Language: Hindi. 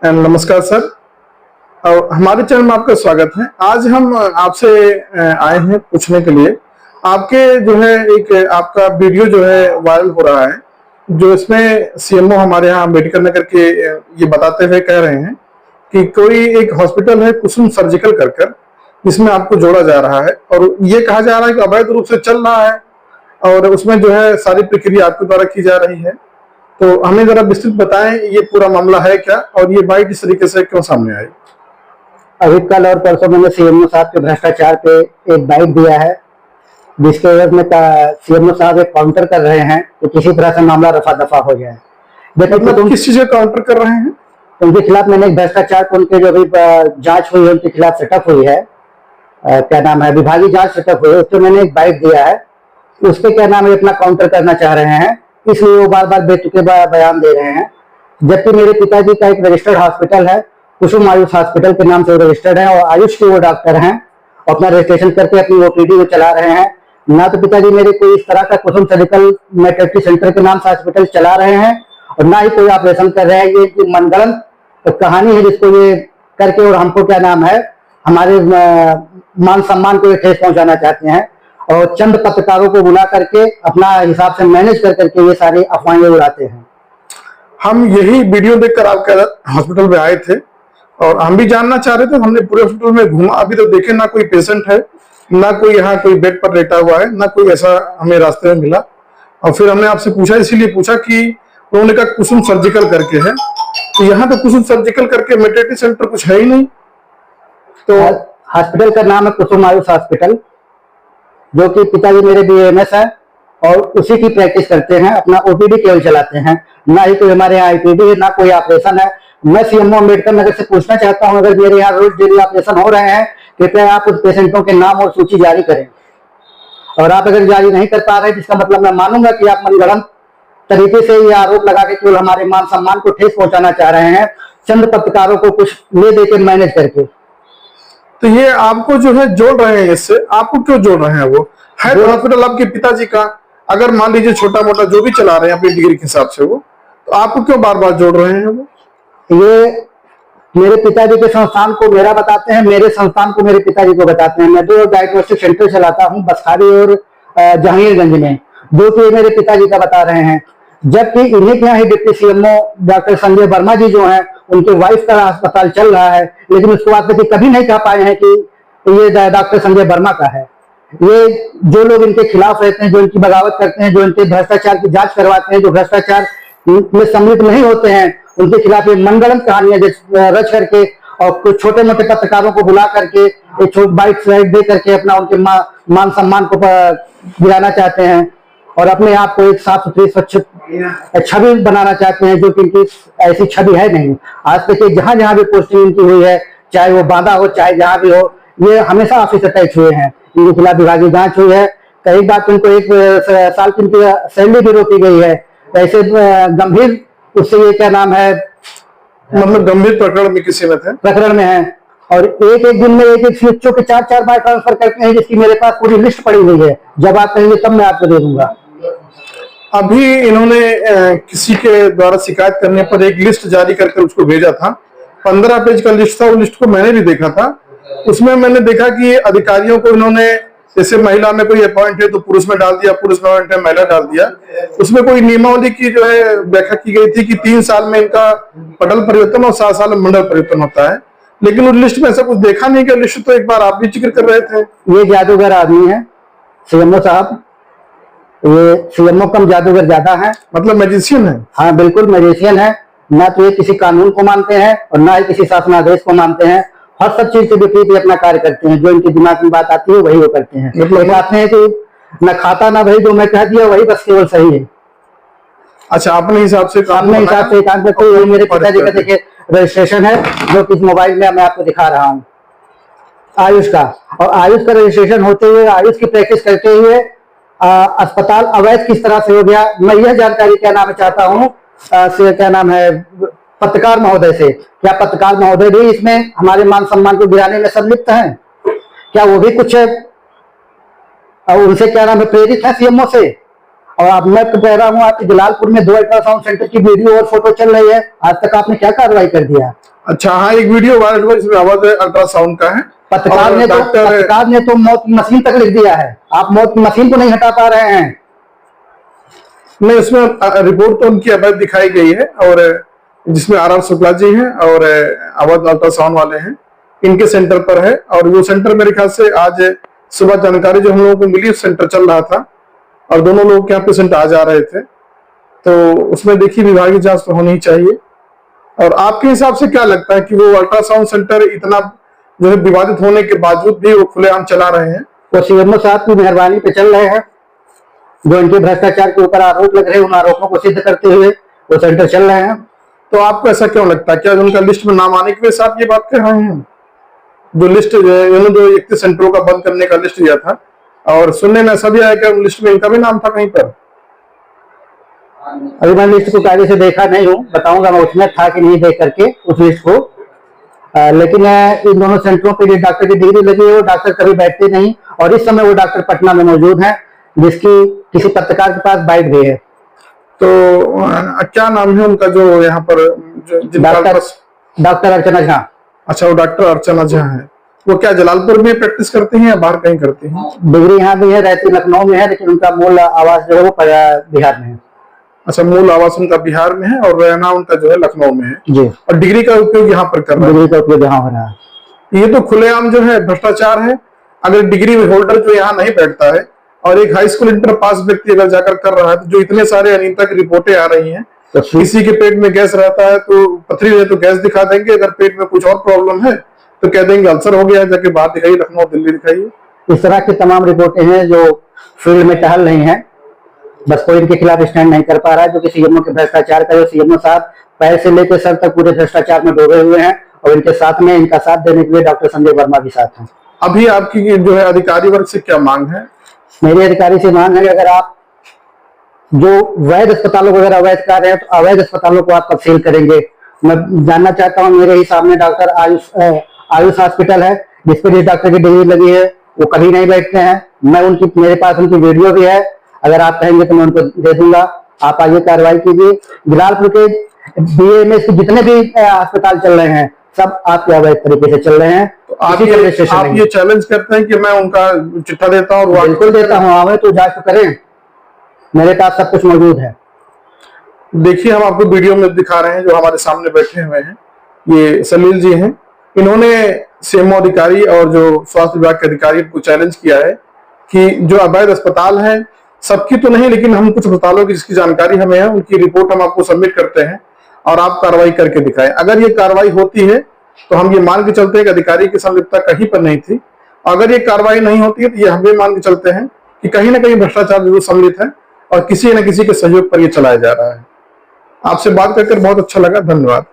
नमस्कार सर। और हमारे चैनल में आपका स्वागत है। आज हम आपसे आए हैं पूछने के लिए, आपके जो है एक आपका वीडियो जो है वायरल हो रहा है, जो इसमें सीएमओ हमारे यहाँ अम्बेडकर नगर के ये बताते हुए कह रहे हैं कि कोई एक हॉस्पिटल है कुसुम सर्जिकल कर जिसमें आपको जोड़ा जा रहा है और ये कहा जा रहा है कि अवैध रूप से चल रहा है और उसमें जो है सारी प्रक्रिया आपके द्वारा की जा रही है। तो हमें जरा विस्तृत बताएं ये पूरा मामला है क्या और ये बाइट इस तरीके से क्यों सामने आई। अभी कल और परसों मैंने सीएमओ साहब के भ्रष्टाचार पे एक बाइट दिया है, जिसके एवज में सीएमओ साहब एक काउंटर कर रहे हैं कि किसी तरह से मामला रफा दफा हो जाए। मतलब किस चीज का काउंटर कर रहे हैं? उनके खिलाफ मैंने एक भ्रष्टाचार को उनके जो भी जांच हुई है उनके खिलाफ सेटअप हुई है, क्या नाम है, विभागीय जांच सेटअप हुई है, उसको मैंने एक बाइट दिया है। उस पर क्या नाम है अपना काउंटर करना चाह रहे हैं, इसलिए वो बार बार बेतुके बयान दे रहे हैं। जबकि मेरे पिताजी का एक रजिस्टर्ड हॉस्पिटल है, कुसुम आयुष हॉस्पिटल के नाम से वो रजिस्टर्ड है और आयुष के वो डॉक्टर हैं, अपना रजिस्ट्रेशन करके अपनी ओपीडी को चला रहे हैं। ना तो पिताजी मेरे कोई इस तरह का कुसुम सर्जिकल मैटरनिटी सेंटर के नाम से हॉस्पिटल चला रहे हैं और ना ही कोई ऑपरेशन कर रहे हैं। ये मनगढ़ंत तो कहानी है जिसको ये करके और हमको क्या नाम है हमारे मान सम्मान को ठेस पहुंचाना चाहते हैं और चंद पत्रकारों को बुला करके अपना हिसाब से मैनेज कर करके ये सारी अफवाहें उड़ाते हैं। हम यही वीडियो देखकर आपके हॉस्पिटल में आए थे और हम भी जानना चाह रहे थे। हमने पूरे हॉस्पिटल में घूमा, अभी तो देखे ना कोई पेशेंट है, ना कोई यहाँ कोई बेड पर लेटा हुआ है, ना कोई ऐसा हमें रास्ते में मिला। और फिर हमने आपसे पूछा, इसीलिए पूछा कि उन्होंने कहा कुसुम सर्जिकल करके है, तो यहाँ तो कुसुम सर्जिकल करके मैटरनिटी सेंटर कुछ है ही नहीं। तो हॉस्पिटल का नाम है कुसुम आयुष हॉस्पिटल, जो कि पिताजी मेरे बीएमएस है और उसी की प्रैक्टिस करते हैं, अपना ओपीडी केवल चलाते हैं, ना ही कोई हमारे यहाँ आईपीडी है, ना कोई ऑपरेशन है। मैं सीएमओ अम्बेडकर नगर से पूछना चाहता हूं, अगर मेरे यहाँ रोज डेली ऑपरेशन हो रहे हैं, कृपया आप उस पेशेंटों के नाम और सूची जारी करें। और आप अगर जारी नहीं कर पा रहे, जिसका मतलब मैं मानूंगा कि आप मनगढ़ंत तरीके से ये आरोप लगा के केवल हमारे मान सम्मान को ठेस पहुंचाना चाह रहे हैं, चंद पत्रकारों को कुछ ले दे के मैनेज करके। तो ये आपको जो है जोड़ रहे हैं, इससे आपको क्यों जोड़ रहे हैं? वो है हॉस्पिटल आपके पिताजी का, अगर मान लीजिए छोटा मोटा जो भी चला रहे हैं अपनी डिग्री के हिसाब से, वो तो आपको क्यों बार बार जोड़ रहे हैं? वो ये मेरे पिताजी के संस्थान को मेरा बताते हैं, मेरे संस्थान को मेरे पिताजी को बताते हैं। मैं 2 डायग्नोस्टिक सेंटर चलाता हूँ, बसखारी और जहांगीरगंज में, जो कि मेरे पिताजी का बता रहे हैं। जबकि इन्हीं के यहाँ ही deputy CMO doctor Sanjay Verma ji जो हैं, उनके वाइफ का अस्पताल चल रहा है, लेकिन उसके बाद कभी नहीं कह पाए हैं कि ये डॉक्टर संजय वर्मा का है। ये जो लोग इनके खिलाफ रहते हैं, जो इनकी बगावत करते हैं, जो इनके भ्रष्टाचार की जांच करवाते हैं, जो भ्रष्टाचार में सम्मिलित नहीं होते हैं, उनके खिलाफ ये मनगढ़ंत कहानियां रच करके और कुछ छोटे मोटे पत्रकारों को बुला करके एक बाइट दे करके अपना उनके मान सम्मान को गिराना चाहते हैं और अपने आप को एक साफ सुथरी स्वच्छ छवि बनाना चाहते हैं, जो कि इनकी ऐसी छवि है नहीं। आज तक जहां जहां भी पोस्टिंग इनकी हुई है, चाहे वो बांदा हो चाहे जहां भी हो, ये हमेशा ऑफिस अटैच हुए हैं। इनके खिलाफ विभागीय जांच हुई है, कई बार उनको 1 साल की इनकी सैलरी भी रोकी गई है। ऐसे गंभीर उससे ये क्या नाम है मतलब गंभीर प्रकरण में किसी में थे, प्रकरण में है और एक दिन में एक सीएचओ के 4 बार ट्रांसफर करते हैं, जिसकी मेरे पास पूरी लिस्ट पड़ी हुई है। जब आप कहेंगे तब मैं आपको दे दूंगा। अभी इन्होंने किसी के द्वारा शिकायत करने पर एक लिस्ट जारी करके उसको भेजा था, 15 पेज का लिस्ट था। वो लिस्ट को मैंने भी देखा था। उसमें मैंने देखा कि अधिकारियों को इन्होंने, जैसे महिला में कोई अपॉइंट है तो पुरुष में डाल दिया, पुरुष में अपॉइंट है महिला डाल दिया। उसमें कोई नियमावली की जो है व्याख्या की गई थी कि 3 साल में इनका पटल परिवर्तन और 7 साल में मंडल परिवर्तन होता है, लेकिन उस लिस्ट में ऐसा कुछ देखा नहीं। कि लिस्ट तो एक बार आप भी जिक्र कर रहे थे। ये जादूगर आदमी है सीएमओ साहब, ये सीएमओ कम जादूगर ज्यादा है, मतलब मैजिशियन है। हाँ बिल्कुल मैजिशियन है। ना तो ये किसी कानून को मानते हैं और ना ही किसी शासनादेश को मानते हैं। हर सब चीज से विपरीत अपना कार्य करते हैं, जो इनके दिमाग में बात आती है वही वो करते हैं। मतलब कहते हैं कि न खाता ना भाई, जो मैं कह दिया वही बस केवल सही है। अच्छा, अपने हिसाब से काम करते हैं। मेरे पिताजी का देखिए रजिस्ट्रेशन है, जो कि मोबाइल में मैं आपको दिखा रहा हूँ, आयुष का। और आयुष का रजिस्ट्रेशन होते हुए, आयुष की प्रैक्टिस करते हुए अस्पताल अवैध किस तरह से हो गया, मैं यह जानकारी क्या नाम चाहता हूँ क्या नाम है पत्रकार महोदय से। क्या पत्रकार महोदय भी इसमें हमारे मान सम्मान को गिराने में सम्मिलित हैं? क्या वो भी कुछ उनसे क्या नाम है प्रेरित है सीएमओ से? और अब मैं कह रहा हूँ आपके जलालपुर में 2 अल्ट्रासाउंड सेंटर की वीडियो और फोटो चल रही है, आज तक आपने क्या कार्रवाई कर दिया? अच्छा, हाँ, एक वीडियो वायरल हुआ इसमें आवाज अल्ट्रासाउंड का है। पत्रकार ने तो मौत की मशीन तक लिख दिया है, आप मौत की मशीन को नहीं हटा पा रहे हैं। नहीं, इसमें रिपोर्ट तो उनकी अवैध दिखाई गई है, और जिसमें आर शुक्ला जी हैं और अवैध अल्ट्रासाउंड वाले हैं, इनके सेंटर पर है। और वो सेंटर मेरे ख्याल से आज सुबह जानकारी जो हम लोगों को मिली, सेंटर चल रहा था और दोनों लोग यहाँ पेशेंट आ जा रहे थे, तो उसमें देखिए विभागीय जांच तो होनी चाहिए। और आपके हिसाब से क्या लगता है कि वो अल्ट्रासाउंड सेंटर इतना जो है विवादित होने के बावजूद भी वो खुलेआम चला रहे हैं? वो सीएमओ साहब की मेहरबानी पे चल रहे हैं, जो इनके भ्रष्टाचार के ऊपर आरोप लग रहे हैं उन आरोपों को सिद्ध करते हुए वो सेंटर चल रहे हैं। तो आपको ऐसा क्यों लगता है? क्या उनका लिस्ट में नाम आने की वजह से आप ये बात कह रहे हैं? जो लिस्ट इन्होंने जो 31 सेंटरों का बंद करने का लिस्ट दिया था, और सुनने में ऐसा भी आया कि लिस्ट में इनका भी नाम था कहीं पर? अभी मैं लिस्ट को कायदे से देखा नहीं हूँ, बताऊंगा मैं उसमें था कि नहीं देख करके उस लिस्ट को। लेकिन इन दोनों सेंटरों पे डॉक्टर की डिग्री लगी है, वो डॉक्टर कभी बैठते नहीं, और इस समय वो डॉक्टर पटना में मौजूद है, जिसकी किसी पत्रकार के पास बाइट भी है। तो क्या नाम है उनका जो यहाँ पर डॉक्टर अर्चना झा? अच्छा, वो डॉक्टर अर्चना झा है। वो क्या जलालपुर में प्रैक्टिस करती हैं या बाहर कहीं करती हैं? डिग्री यहाँ भी है, रहती लखनऊ में है, लेकिन उनका मूल आवास जो है वो बिहार में है। अच्छा, मूल आवास उनका बिहार में है और रहना उनका जो है लखनऊ में है जी, और डिग्री का उपयोग यहाँ पर कर रहा है। डिग्री का उपयोग यहाँ हो रहा है। ये तो खुलेआम जो है भ्रष्टाचार है। अगर डिग्री होल्डर जो यहाँ नहीं बैठता है और एक हाई स्कूल इंटर पास व्यक्ति अगर जाकर कर रहा है, तो जो इतने सारे अनियमितता की रिपोर्टें आ रही हैं, तो किसी के पेट में गैस रहता है तो पथरी है तो गैस दिखा देंगे, अगर पेट में कुछ और प्रॉब्लम है तो कह देंगे अल्सर हो गया, जाके बाहर दिखाइए, लखनऊ दिल्ली दिखाइए। इस तरह की तमाम रिपोर्टें हैं जो फील्ड में टहल रही हैं, बस कोई इनके खिलाफ स्टैंड नहीं कर पा रहा है, जो कि सीएमओ के भ्रष्टाचार का। सीएमओ साहब पैर से लेकर सर तक पूरे भ्रष्टाचार में डूबे हुए हैं, और इनके साथ में इनका साथ देने के लिए डॉक्टर संजय वर्मा भी साथ हैं। अभी आपकी जो है अधिकारी वर्ग से क्या मांग है? मेरी अधिकारी से मांग है कि अगर आप जो वैध अस्पतालों को अगर अवैध कर रहे हैं तो अवैध अस्पतालों को आप कब सील करेंगे? मैं जानना चाहता हूँ। मेरे ही सामने डॉक्टर आयुष हॉस्पिटल है, जिसपे जिस डॉक्टर की डिग्री लगी है वो कभी नहीं बैठते हैं। मेरे पास उनकी वीडियो भी है, अगर आप कहेंगे तो मैं उनको दे दूंगा। आप आइए, कार्रवाई कीजिए। जलालपुर के बीएमएस के जितने भी अस्पताल चल रहे हैं सब आपके अवैध तरीके से चल रहे हैं। तो आप ये चैलेंज करते हैं कि मैं उनका चिट्ठा देता हूँ? बिल्कुल देता हूँ, आवे तो जांच तो करें, मेरे पास सब कुछ मौजूद है। देखिए, हम आपको वीडियो में दिखा रहे हैं, जो हमारे सामने बैठे हुए हैं ये सलील जी हैं। इन्होंने सीएमओ अधिकारी और जो स्वास्थ्य विभाग के अधिकारी को चैलेंज किया है कि जो अवैध अस्पताल है, सबकी तो नहीं लेकिन हम कुछ अस्पतालों की जिसकी जानकारी हमें है, उनकी रिपोर्ट हम आपको सबमिट करते हैं और आप कार्रवाई करके दिखाएं। अगर ये कार्रवाई होती है तो हम ये मान के चलते हैं कि अधिकारी की संलिप्तता कहीं पर नहीं थी। अगर ये कार्रवाई नहीं होती है तो ये हम भी मान के चलते हैं कि कहीं ना कहीं भ्रष्टाचार जरूर सम्मिलित है और किसी न किसी के सहयोग पर ये चलाया जा रहा है। आपसे बात करके बहुत अच्छा लगा, धन्यवाद।